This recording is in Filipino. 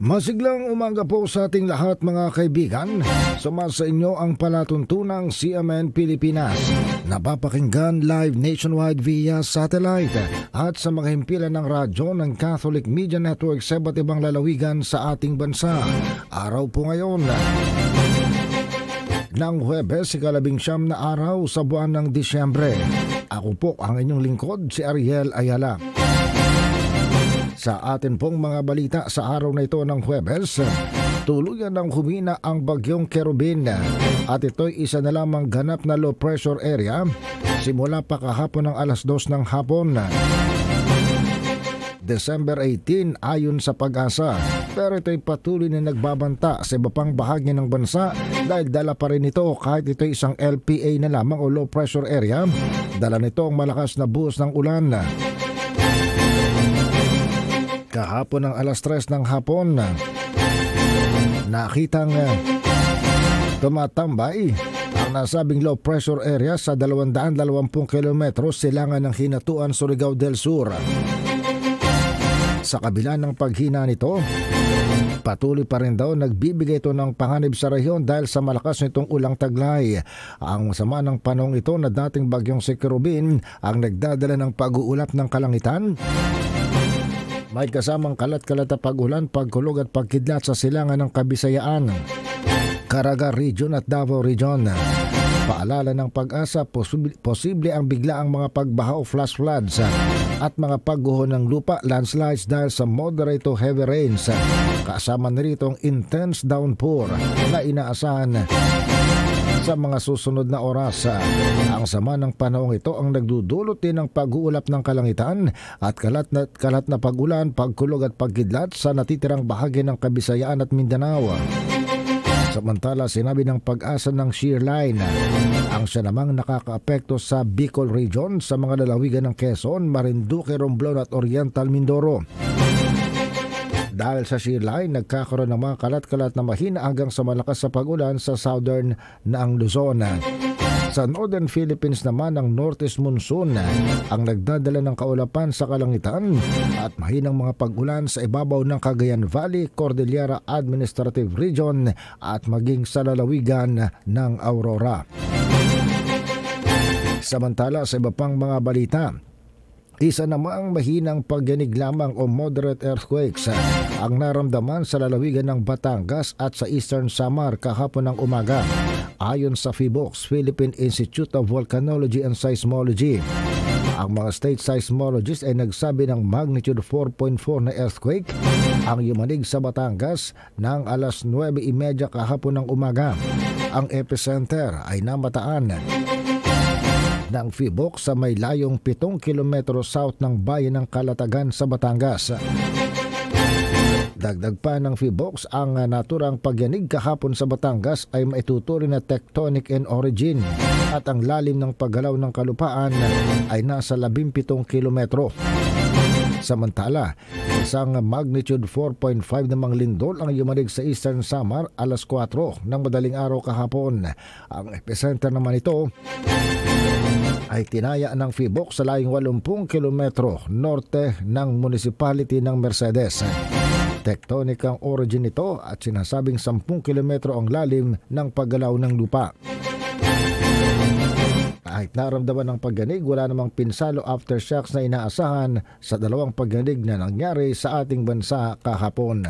Masiglang umaga po sa ating lahat mga kaibigan. Sumasa inyo ang palatuntunang CMN Pilipinas. Napapakinggan live nationwide via satellite at sa mga himpilan ng radyo ng Catholic Media Network sa iba't ibang lalawigan sa ating bansa. Araw po ngayon ng Huwebes, ika-19 na araw sa buwan ng Disyembre. Ako po ang inyong lingkod, si Ariel Ayala. Sa atin pong mga balita sa araw na ito ng Huwebes, tuluyan ng humina ang bagyong Kerubin at ito'y isa na lamang ganap na low pressure area simula pa kahapon ng alas 2 ng hapon. December 18 ayon sa Pag-asa, pero ito'y patuloy na nagbabanta sa iba pang bahagi ng bansa dahil dala pa rin ito kahit ito'y isang LPA na lamang o low pressure area. Dala nito ang malakas na buhos ng ulan. Kahapon ng alas 3 ng hapon, nakitang tumatambay ang nasabing low pressure area sa 220 kilometro silangan ng Hinatuan, Surigao del Sur. Sa kabila ng paghina nito, patuloy pa rin daw nagbibigay ito ng panganib sa rehiyon dahil sa malakas nitong ulang taglay. Ang sama ng panahong ito na dating bagyong si Kerubin ang nagdadala ng pag-uulap ng kalangitan. May kasamang kalat-kalat na pag-ulan, pagkulog at pagkidlat sa silangan ng Kabisayaan, Caraga Region at Davao Region. Paalala ng Pag-asa, posible ang biglaang mga pagbaha o flash floods at mga pagguho ng lupa, landslides dahil sa moderate to heavy rains. Kasama nito ang intense downpour na inaasahan sa mga susunod na oras. Ang sama ng panahong ito ang nagdudulot din ng pag-uulap ng kalangitan at kalat na pag-ulan, pagkulog at pagkidlat sa natitirang bahagi ng Kabisayaan at Mindanao. Samantala, sinabi ng Pag-asa ng shear line ang siya namang nakakaapekto sa Bicol Region sa mga lalawigan ng Quezon, Marinduque, Romblon at Oriental Mindoro. Dahil sa shear line, nagkakaroon ng mga kalat-kalat na mahina hanggang sa malakas sa pag-ulan sa southern na ang Luzon. Sa northern Philippines naman, ang northeast monsoon ang nagdadala ng kaulapan sa kalangitan at mahinang mga pag-ulan sa ibabaw ng Cagayan Valley, Cordillera Administrative Region at maging sa lalawigan ng Aurora. Samantala, sa iba pang mga balita, isa namang mahinang pagyanig lamang o moderate earthquakes ang naramdaman sa lalawigan ng Batangas at sa Eastern Samar kahapon ng umaga. Ayon sa PHIVOLCS, Philippine Institute of Volcanology and Seismology, ang mga state seismologists ay nagsabi ng magnitude 4.4 na earthquake ang yumanig sa Batangas ng alas 9:30 kahapon ng umaga. Ang epicenter ay namataan ng PHIVOLCS sa may layong 7 kilometro south ng bayan ng Calatagan sa Batangas. Dagdag pa ng PHIVOLCS, ang naturang pagyanig kahapon sa Batangas ay maituturing na tectonic in origin at ang lalim ng paggalaw ng kalupaan ay nasa 17 kilometro. Samantala, isang magnitude 4.5 namang lindol ang yumanig sa Eastern Samar alas 4 ng madaling araw kahapon. Ang epicenter naman ito ay tinaya ng PHIVOLCS sa layong 80 kilometro norte ng municipality ng Mercedes. Tectonic ang origin nito at sinasabing 10 kilometro ang lalim ng paggalaw ng lupa. Kahit naramdaman ng pagyanig, wala namang pinsalo aftershocks na inaasahan sa dalawang pagyanig na nangyari sa ating bansa kahapon.